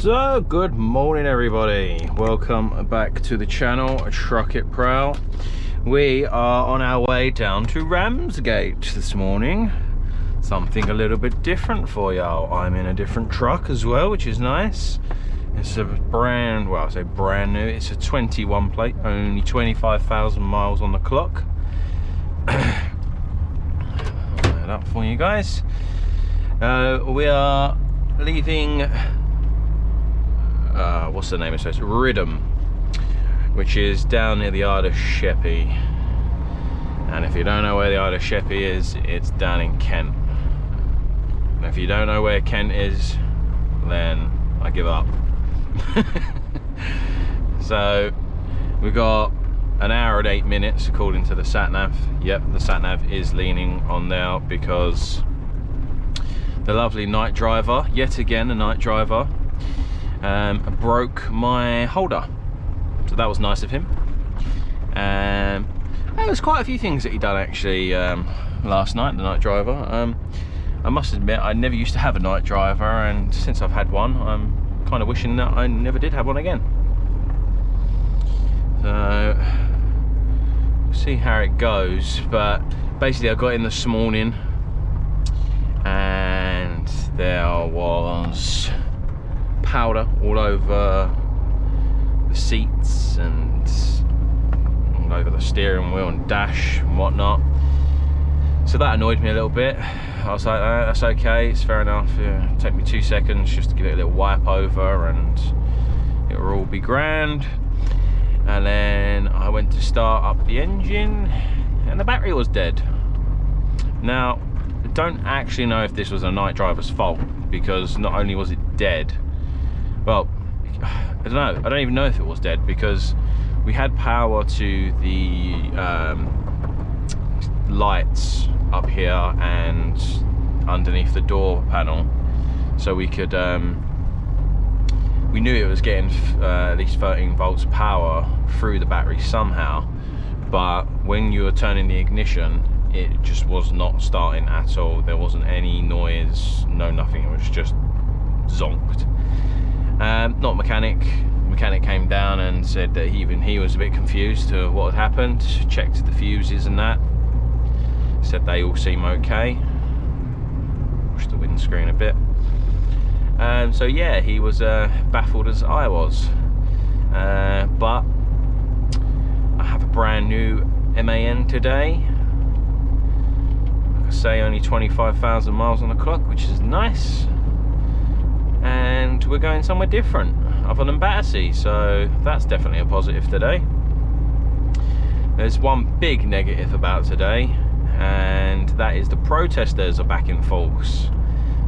So good morning everybody, welcome back to the channel Truck It Prowl. We are on our way down to Ramsgate this morning. Something a little bit different for y'all. I'm in a different truck as well, which is nice. It's a brand, well I say brand new, it's a 21 plate, only 25,000 miles on the clock. I'll load that up for you guys. We are leaving what's the name of it? It's Ridham, which is down near the Isle of Sheppey. And if you don't know where the Isle of Sheppey is, it's down in Kent. And if you don't know where Kent is, then I give up. So we've got an hour and 8 minutes according to the sat nav. Yep, the sat nav is leaning on now because the lovely night driver, yet again a night driver, broke my holder. So that was nice of him. There was quite a few things that he done actually last night, the night driver. I must admit I never used to have a night driver, and since I've had one I'm kind of wishing that I never did have one again. So we'll see how it goes, but basically I got in this morning and there was powder all over the seats and all over the steering wheel and dash and whatnot. So that annoyed me a little bit. I was like, that's okay, it's fair enough. It'll take me 2 seconds just to give it a little wipe over and it will all be grand. And then I went to start up the engine and the battery was dead. Now, I don't actually know if this was a night driver's fault, because not only was it dead, well, I don't know, I don't even know if it was dead, because we had power to the lights up here and underneath the door panel, so we could we knew it was getting at least 13 volts power through the battery somehow, but when you were turning the ignition it just was not starting at all. There wasn't any noise, no nothing, it was just zonked. Not mechanic came down and said that even he was a bit confused to what had happened, checked the fuses and that, said they all seem okay. Push the windscreen a bit. So yeah, he was baffled as I was, but I have a brand new MAN today. Like I say, only 25,000 miles on the clock, which is nice, and we're going somewhere different other than Battersea, so that's definitely a positive today. There's one big negative about today, and that is the protesters are back in force.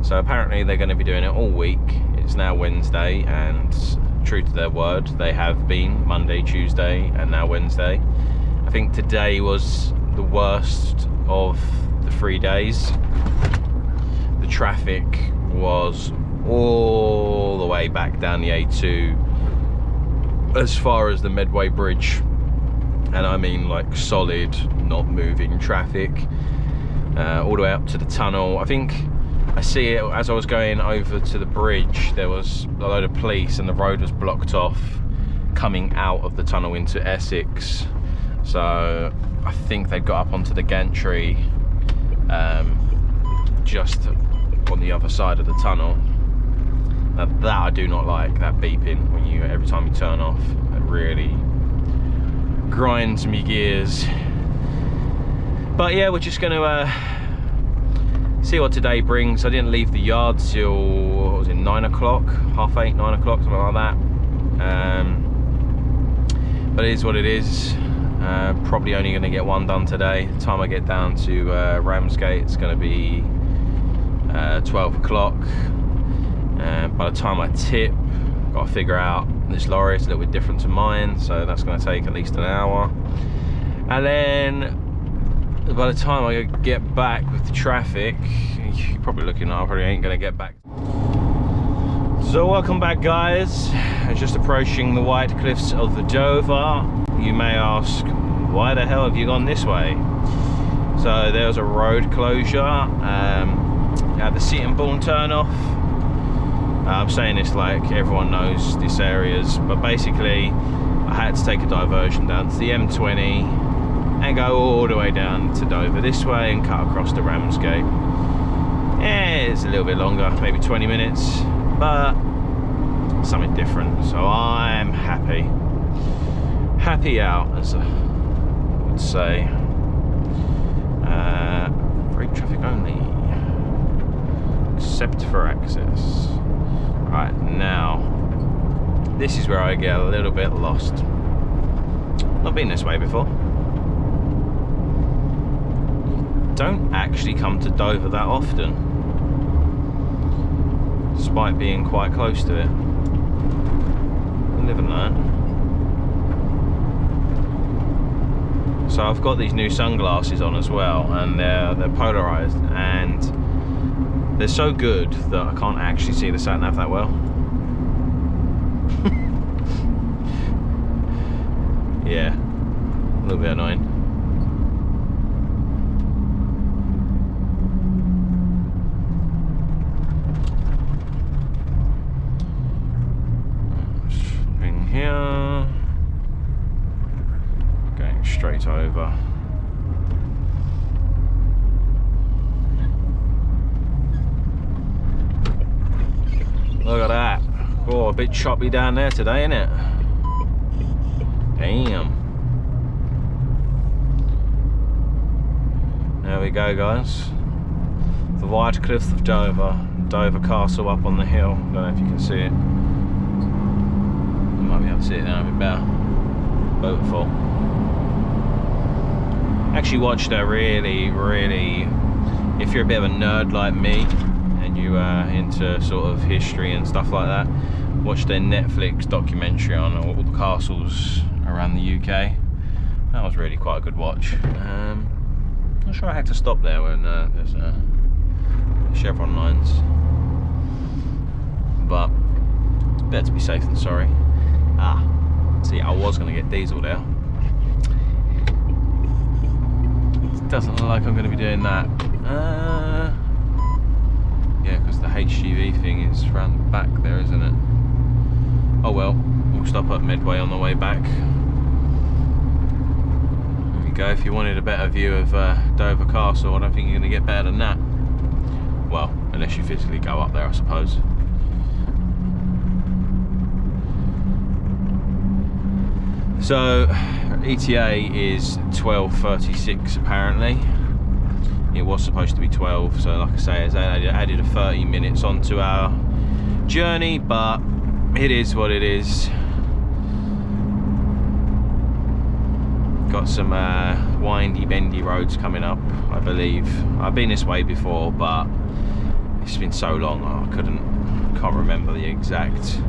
So apparently they're going to be doing it all week. It's now Wednesday, and true to their word, they have been Monday, Tuesday and now Wednesday. I think today was the worst of the 3 days. The traffic was all the way back down the A2 as far as the Medway Bridge, and I mean like solid, not moving traffic, all the way up to the tunnel. I think I see it as I was going over to the bridge, there was a load of police and the road was blocked off coming out of the tunnel into Essex. So I think they got up onto the gantry just on the other side of the tunnel. Now that I do not like, that beeping when you, every time you turn off, it really grinds me gears. But yeah, we're just going to see what today brings. I didn't leave the yard till, what was it, 9 o'clock, half 8, 9 o'clock, something like that. But it is what it is. Probably only going to get one done today. The time I get down to Ramsgate, it's going to be 12 o'clock. By the time I tip, I've got to figure out this lorry is a little bit different to mine, so that's going to take at least an hour. And then by the time I get back with the traffic, you're probably looking, I probably ain't going to get back. So welcome back guys, just approaching the white cliffs of the Dover. You may ask, why the hell have you gone this way? So there's a road closure at the Seaton Bourne turn off. I'm saying this like everyone knows this areas, but basically I had to take a diversion down to the M20 and go all the way down to Dover this way and cut across to Ramsgate. Yeah, it's a little bit longer, maybe 20 minutes, but something different. So I'm happy out, as I would say. Brake traffic only, except for access. Right, now this is where I get a little bit lost. Not been this way before. Don't actually come to Dover that often, despite being quite close to it. Live and learn. So I've got these new sunglasses on as well, and they're polarized, and they're so good that I can't actually see the sat nav that well. Yeah, a little bit annoying. In here, going straight over. Look at that. Oh, a bit choppy down there today, isn't it? Damn. There we go, guys. The White Cliffs of Dover. Dover Castle up on the hill. Don't know if you can see it. You might be able to see it now a bit better. Beautiful. Actually watched a really, if you're a bit of a nerd like me, and you are into sort of history and stuff like that, watch their Netflix documentary on all the castles around the UK. That was really quite a good watch. Not sure I had to stop there when there's chevron lines, but better to be safe than sorry. See, I was going to get diesel there. It doesn't look like I'm going to be doing that. Yeah, because the HGV thing is round the back there, isn't it? Oh well, we'll stop at Midway on the way back. There we go. If you wanted a better view of Dover Castle, I don't think you're going to get better than that. Well, unless you physically go up there, I suppose. So, ETA is 12:36 apparently. It was supposed to be 12, so like I say, it's added a 30 minutes onto our journey, but it is what it is. Got some windy, bendy roads coming up, I believe. I've been this way before, but it's been so long, I can't remember the exact.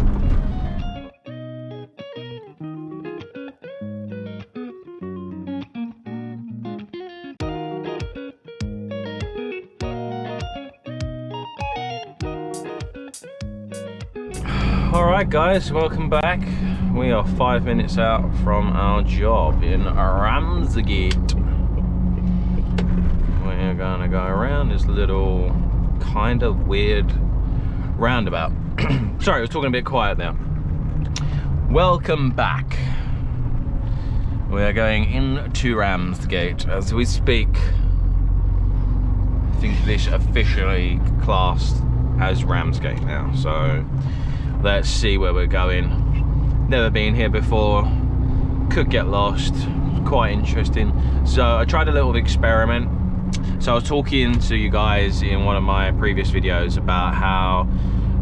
Alright guys, welcome back. We are 5 minutes out from our job in Ramsgate. We're gonna go around this little kind of weird roundabout. Sorry, I was talking a bit quiet there. Welcome back. We are going into Ramsgate as we speak. I think this officially classed as Ramsgate now, so let's see where we're going. Never been here before, could get lost, quite interesting. So I tried a little experiment. So I was talking to you guys in one of my previous videos about how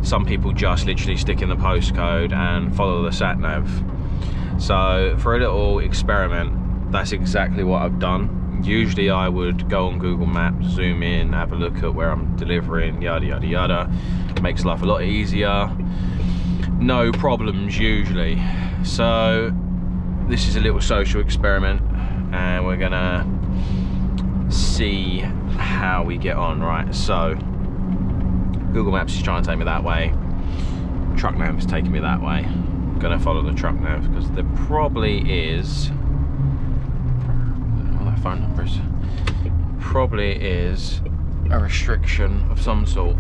some people just literally stick in the postcode and follow the sat nav. So for a little experiment, that's exactly what I've done. Usually I would go on Google Maps, zoom in, have a look at where I'm delivering, yada yada yada. Makes life a lot easier. No problems usually. So this is a little social experiment and we're gonna see how we get on. Right, so Google Maps is trying to take me that way, truck nav is taking me that way. I'm gonna follow the truck nav because there probably is, oh, that phone number is, probably is a restriction of some sort.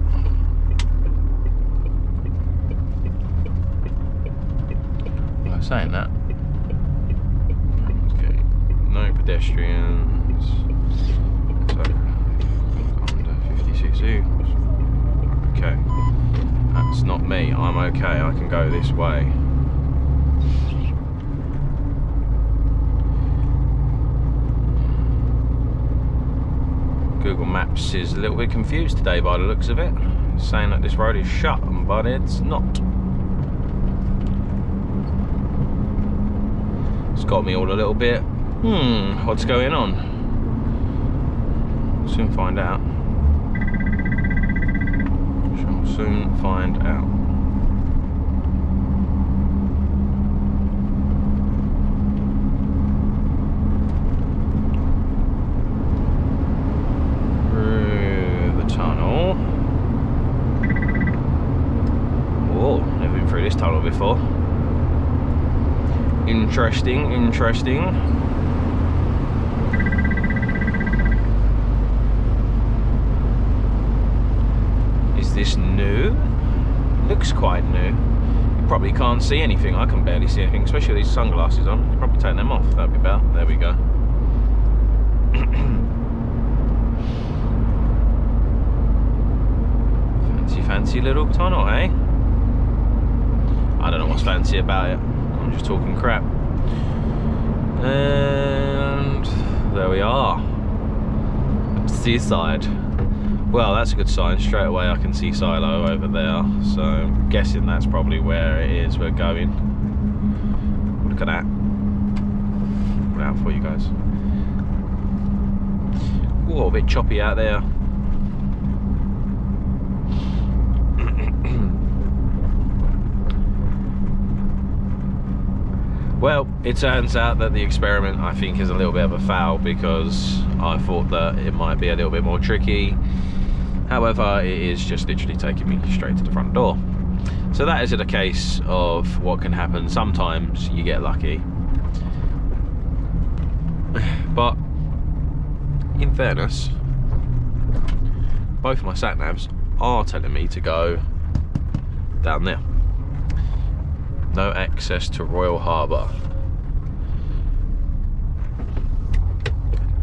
saying that. Okay, no pedestrians. So, under 50cc. Okay, that's not me. I'm okay. I can go this way. Google Maps is a little bit confused today by the looks of it. It's saying that this road is shut, but it's not. It's got me all a little bit, what's going on? Soon find out. Shall soon find out. This tunnel before. Interesting, interesting. Is this new? Looks quite new. You probably can't see anything. I can barely see anything, especially with these sunglasses on. You could probably take them off. That'd be better. There we go. Fancy little tunnel, eh? I don't know what's fancy about it. I'm just talking crap. And there we are. Seaside. Well, that's a good sign. Straight away I can see Silo over there. So I'm guessing that's probably where it is we're going. Look at that. Put it out for you guys. Whoa, a bit choppy out there. Well, it turns out that the experiment, I think, is a little bit of a foul, because I thought that it might be a little bit more tricky. However, it is just literally taking me straight to the front door. So that is a case of what can happen. Sometimes you get lucky. But in fairness, both my sat-navs are telling me to go down there. No access to Royal Harbour.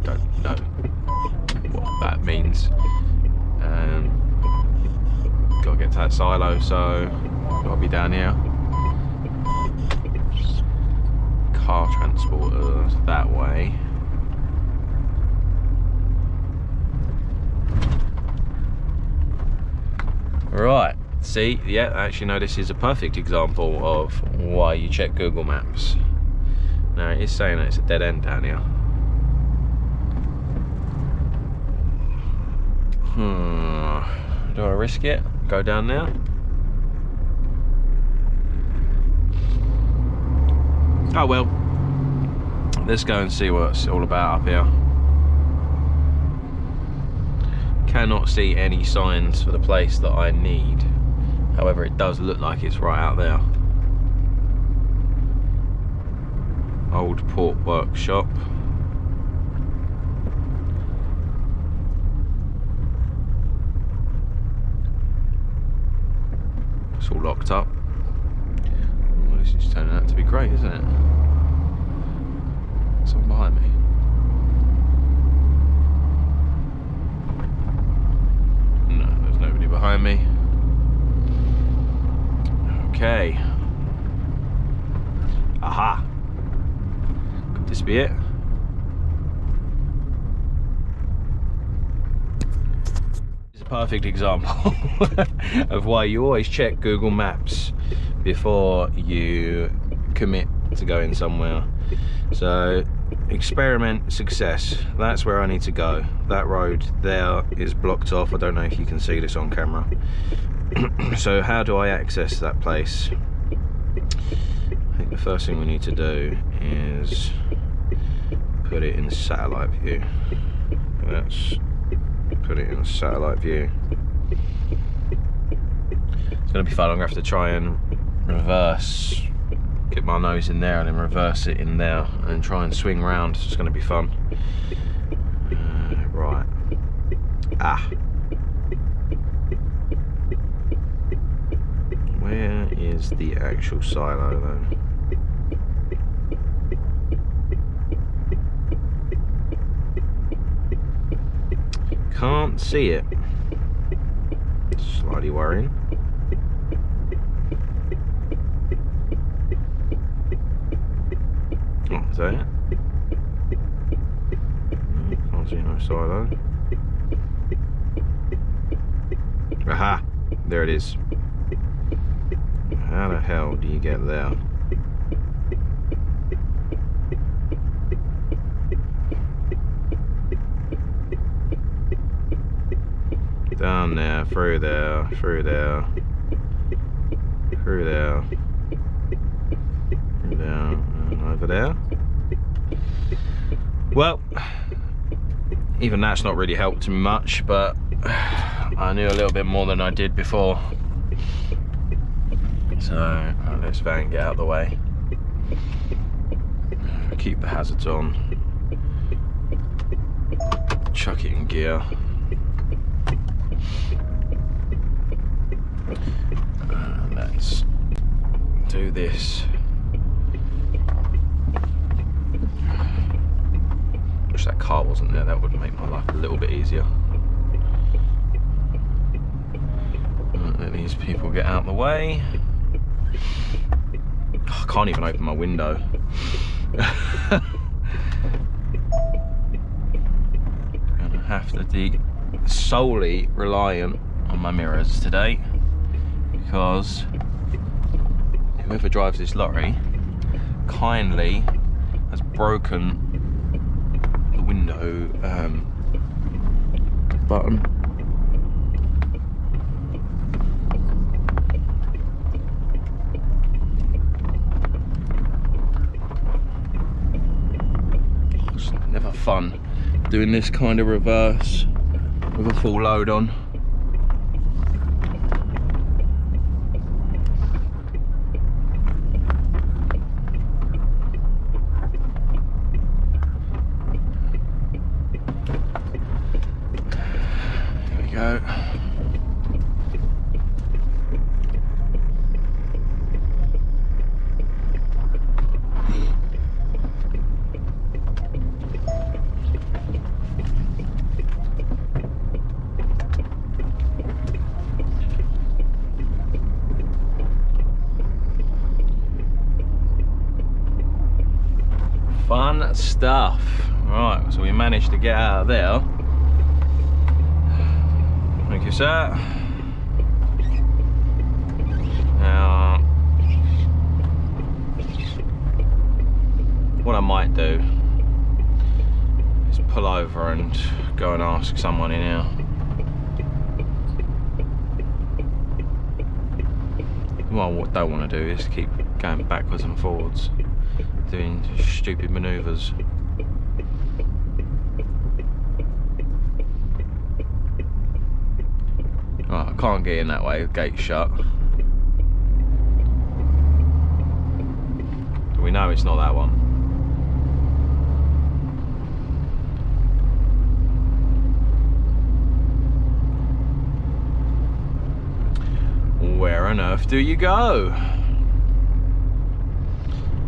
Don't know what that means. Gotta get to that silo, so gotta be down here. Car transporters that way. Right. See, yeah, actually no, this is a perfect example of why you check Google Maps. Now it is saying that it's a dead end down here. Do I risk it? Go down there? Oh well, let's go and see what it's all about up here. Cannot see any signs for the place that I need. However, it does look like it's right out there. Old Port Workshop. It's all locked up. Well, this is turning out to be great, isn't it? Someone behind me. No, there's nobody behind me. Okay. Aha. Could this be it? It's a perfect example of why you always check Google Maps before you commit to going somewhere. So, experiment success. That's where I need to go. That road there is blocked off. I don't know if you can see this on camera. So how do I access that place? I think the first thing we need to do is put it in satellite view. Let's put it in satellite view. It's going to be fun. I'm going to have to try and reverse, get my nose in there and then reverse it in there and try and swing round. It's going to be fun. Right. Ah. Where is the actual silo though? can't see it. Slightly worrying. Oh, is that it? Can't see no silo. Aha! There it is. How the hell do you get there? Down there, through there, through there, through there, through there, and over there. Well, even that's not really helped me much, but I knew a little bit more than I did before. So let's van get out of the way. Keep the hazards on. Chuck it in gear. Let's do this. Wish that car wasn't there, that would make my life a little bit easier. Let these people get out of the way. Oh, I can't even open my window. Gonna have to be solely reliant on my mirrors today, because whoever drives this lorry kindly has broken the window button. It's never fun doing this kind of reverse with a full load on. Go. Fun stuff. Right, so we managed to get out of there. Thank you, sir. Now, what I might do is pull over and go and ask someone in here. What I don't want to do is keep going backwards and forwards, doing stupid manoeuvres. Oh, I can't get in that way, the gate's shut. We know it's not that one. Where on earth do you go?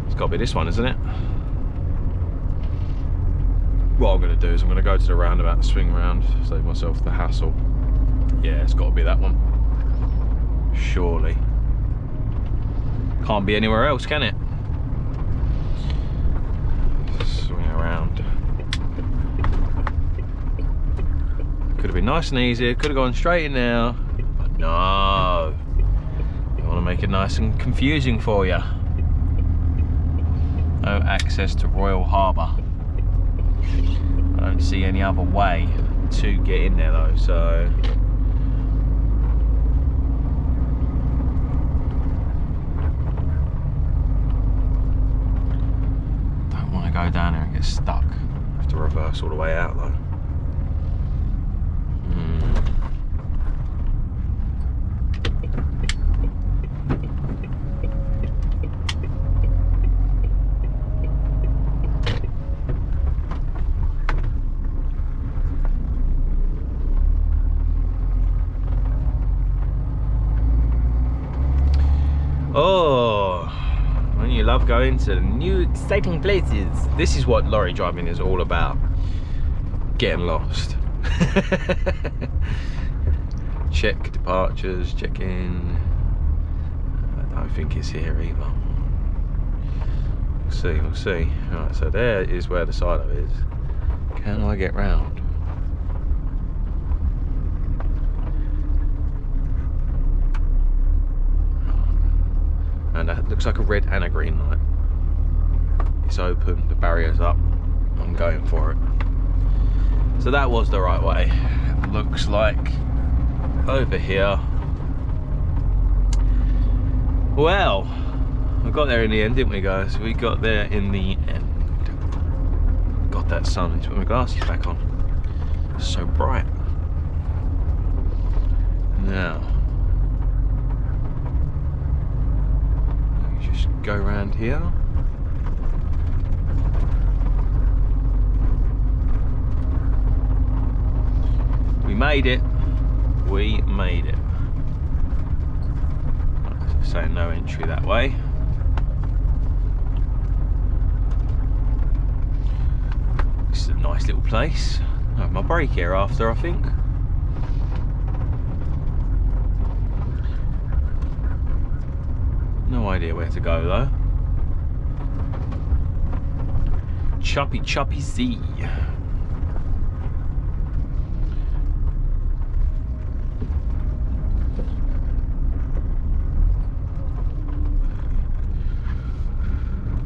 It's got to be this one, isn't it? What I'm going to do is I'm going to go to the roundabout, swing round, save myself the hassle. Yeah, it's got to be that one. Surely. Can't be anywhere else, can it? Swing around. Could have been nice and easy. Could have gone straight in there. But no. I want to make it nice and confusing for you. No access to Royal Harbour. I don't see any other way to get in there though, so. Go down there and get stuck. I have to reverse all the way out though. Oh, when you love going to new exciting places. This is what lorry driving is all about. Getting lost. Check departures, check in. I don't think it's here either. We'll see, we'll see. Right, so there is where the silo is. Can I get round? And that looks like a red and a green light. It's open, the barrier's up. I'm going for it. So that was the right way. It looks like over here. Well, we got there in the end, didn't we, guys? We got there in the end. Got that sun. Let's put my glasses back on. It's so bright. Now, just go around here. We made it. We made it. So no entry that way. This is a nice little place. I have my break here after, I think. No idea where to go though. Choppy choppy sea.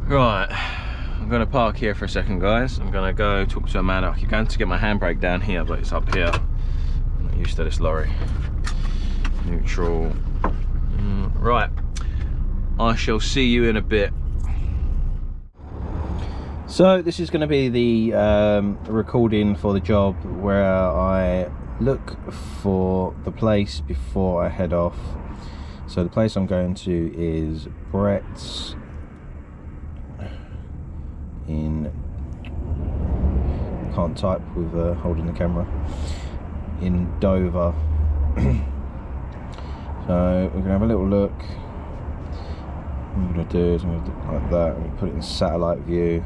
Right, I'm going to park here for a second, guys. I'm going to go talk to a man. I keep going to get my handbrake down here, but it's up here. I'm not used to this lorry. Neutral. Right, I shall see you in a bit. So this is going to be the recording for the job where I look for the place before I head off. So the place I'm going to is Brett's in, can't type with holding the camera, in Dover. So we're gonna have a little look. What I'm gonna do is I'm gonna do it like that. I'm gonna put it in satellite view.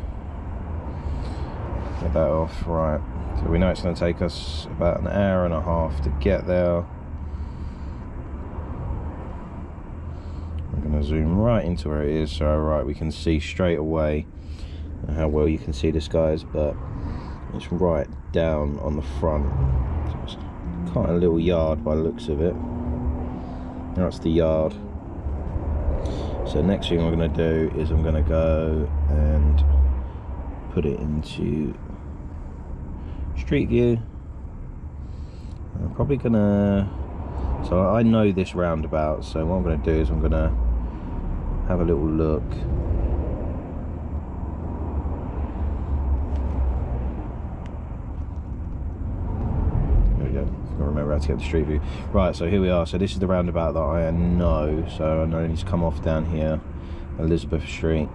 Get that off. Right, so we know it's gonna take us about an hour and a half to get there. I'm gonna zoom right into where it is, so right, we can see straight away how well you can see this, guys, but it's right down on the front. So it's quite a little yard by the looks of it. That's the yard. So next thing I'm going to do is I'm going to go and put it into street view. I'm probably going to, so I know this roundabout, so what I'm going to do is I'm going to have a little look. Remember how to get the street view. Right, so here we are. So this is the roundabout that I know. So I know I need to come off down here, Elizabeth Street,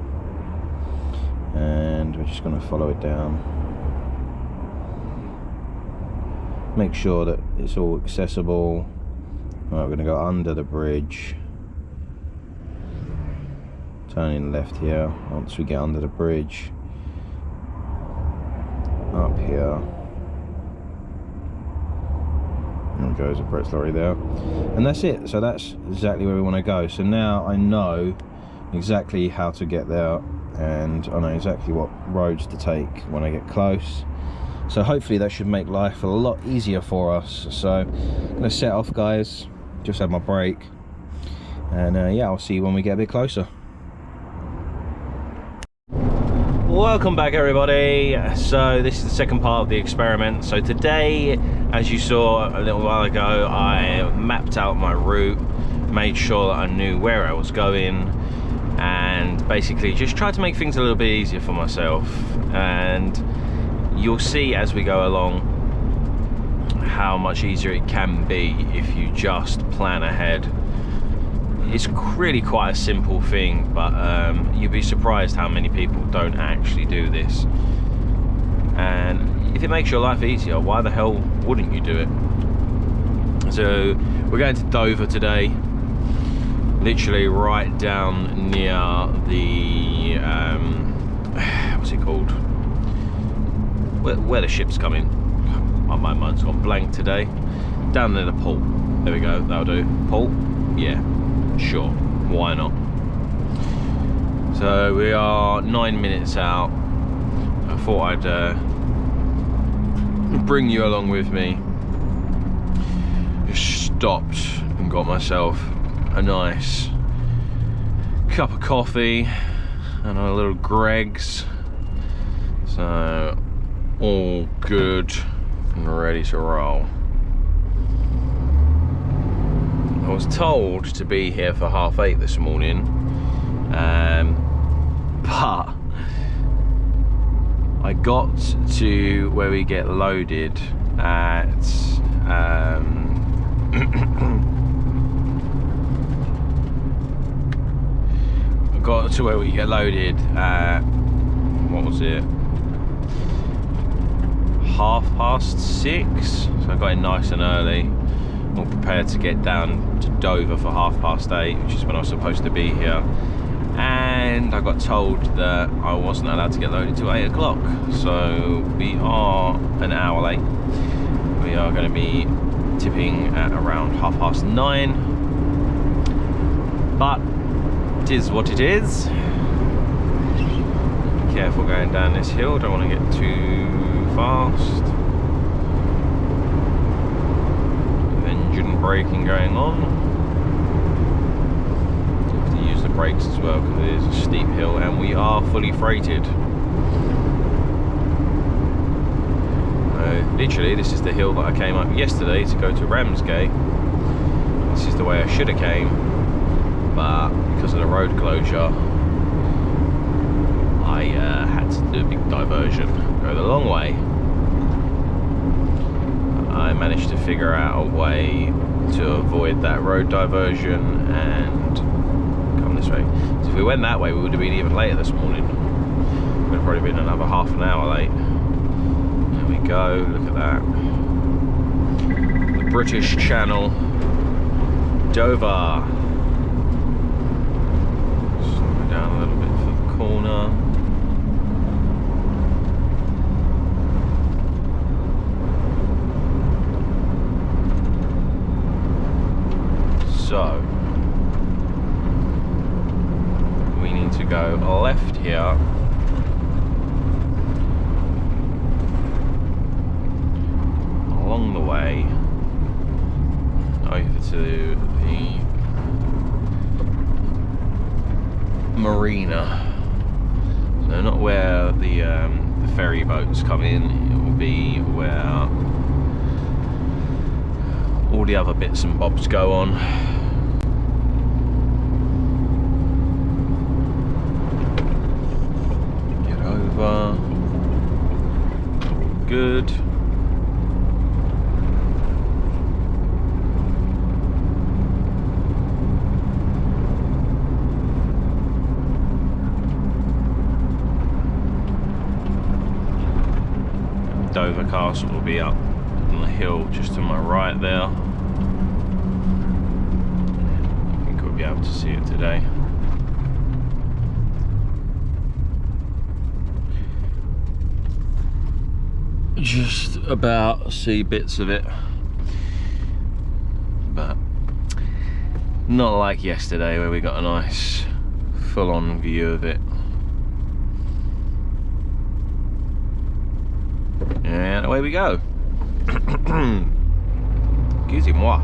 and we're just going to follow it down. Make sure that it's all accessible. Right, we're going to go under the bridge, turning left here. Once we get under the bridge, up here. There goes a Brett's lorry there, and that's it. So that's exactly where we want to go. So now I know exactly how to get there, and I know exactly what roads to take when I get close. So hopefully that should make life a lot easier for us. So I'm going to set off, guys. Just had my break, and yeah, I'll see you when we get a bit closer. Welcome back, everybody. So this is the second part of the experiment. So today, as you saw a little while ago, I mapped out my route, made sure that I knew where I was going, and basically just tried to make things a little bit easier for myself. And you'll see as we go along how much easier it can be if you just plan ahead. It's really quite a simple thing, but you'd be surprised how many people don't actually do this. And if it makes your life easier, why the hell wouldn't you do it? So we're going to Dover today, literally right down near the what's it called, where the ships come in. my mind's gone blank today. Down near the pool. There we go, that'll do. Pool? Yeah, sure, why not? So we are 9 minutes out. I thought I'd bring you along with me. Just stopped and got myself a nice cup of coffee and a little Greg's. So all good and ready to roll. I was told to be here for 8:30 this morning, but I got to where we get loaded at what was it, 6:30, so I got in nice and early, all prepared to get down to Dover for 8:30, which is when I was supposed to be here. And I got told that I wasn't allowed to get loaded till 8 o'clock, so we are an hour late. We are going to be tipping at around 9:30, but it is what it is. Be careful going down this hill, don't want to get too fast. Engine braking going on. The brakes as well because it is a steep hill and we are fully freighted. Literally, this is the hill that I came up yesterday to go to Ramsgate. This is the way I should have came, but because of the road closure I had to do a big diversion, go the long way. I managed to figure out a way to avoid that road diversion and this way. So if we went that way, we would have been even later this morning. We'd have probably been another half an hour late. There we go, look at that. The British Channel, Dover. Slow down a little bit for the corner. So to go left here, along the way over to the marina. So not where the ferry boats come in, it will be where all the other bits and bobs go on. Good. Dover Castle will be up on the hill just to my right there. I think we'll be able to see it today. Just about see bits of it, but not like yesterday where we got a nice full-on view of it. And away we go. Excusez-moi.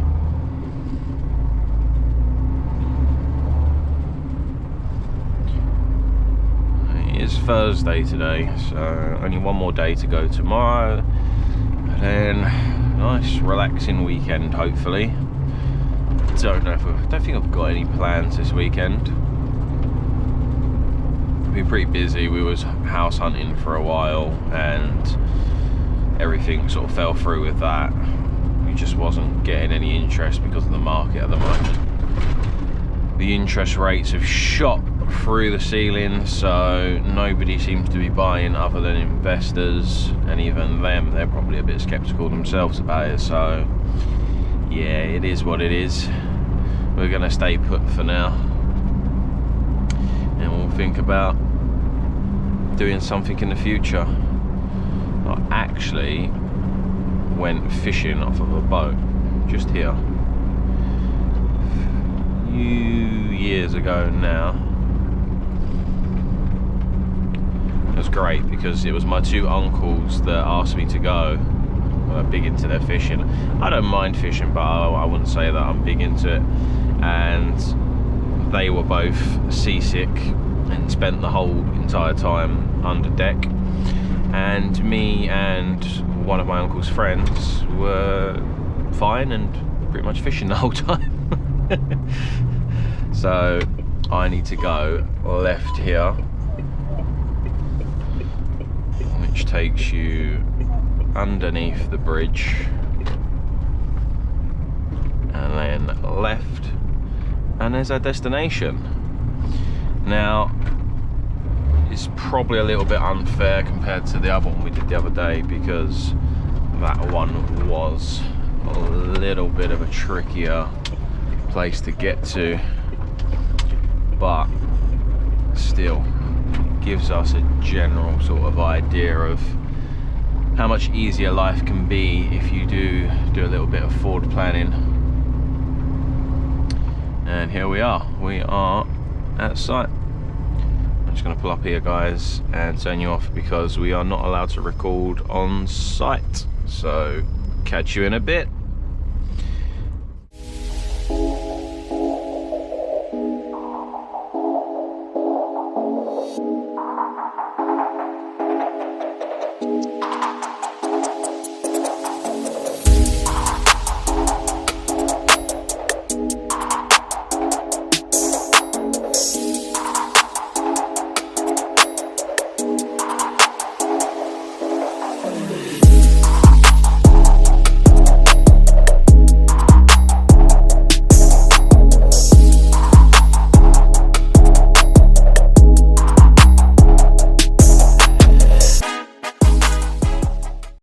It's Thursday today, so only one more day to go tomorrow, and then nice relaxing weekend hopefully. Don't think I've got any plans this weekend. Been pretty busy. We was house hunting for a while and everything sort of fell through with that. We just wasn't getting any interest because of the market at the moment. The interest rates have shot through the ceiling, so nobody seems to be buying other than investors, and even them, they're probably a bit skeptical themselves about it. So yeah, it is what it is. We're gonna stay put for now, and we'll think about doing something in the future. Well, actually, went fishing off of a boat just here a few years ago now. It was great because it was my two uncles that asked me to go. I'm big into their fishing. I don't mind fishing, but I wouldn't say that I'm big into it. And they were both seasick and spent the whole entire time under deck. And me and one of my uncle's friends were fine and pretty much fishing the whole time. So I need to go left here, which takes you underneath the bridge, and then left, and there's our destination. Now, it's probably a little bit unfair compared to the other one we did the other day, because that one was a little bit of a trickier place to get to, but still gives us a general sort of idea of how much easier life can be if you do a little bit of forward planning. And here we are at site. I'm just going to pull up here, guys, and turn you off because we are not allowed to record on site. So catch you in a bit.